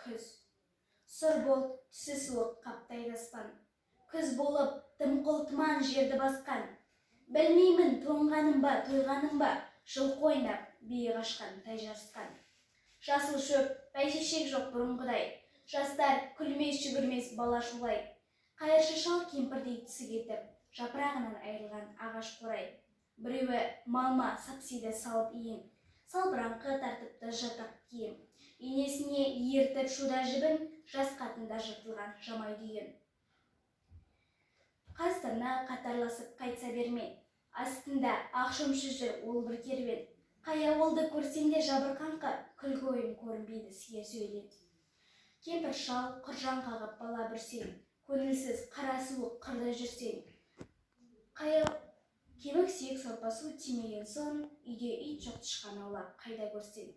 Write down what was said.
күз. Сұр бұлт, түсі суық қаптайды аспан. Күз болып, дымқыл тұман жерді басқан. Білмеймін, тоңғаным ба, тойғаным ба, жылқы ойнап, биік ашқан, тай жарысқан. Жасыл шөп, бәйшешек жоқ бұрынғыдай. Жастар күлмес, жүгірмес бала шулай. Қайыршы шал кемпірдей тісі кетіп, жапырағынан айырылған ағаш қорай. Біреуі малма сапсиды салып иін, салбыраңқы тартыпты жатақ киім. Енесіне ертіп шуда жібін, жас қатында жыртылған жамай дүйін. Қастарына қатарласып қайтса берме, астында ақшымшы жүр ол бір керуен. Қай ауылды көрсеңде жабырқаңқы, күлкі ойын көрінбейді сие сөйлеп. Кемпір шал құржан қағып бала бүрсең, көңілсіз қара суық қырда жүрсең. Кемік сүйек сорпасы тимеген соң, үйде ит жоқ тышқан аулап қайда көрсең.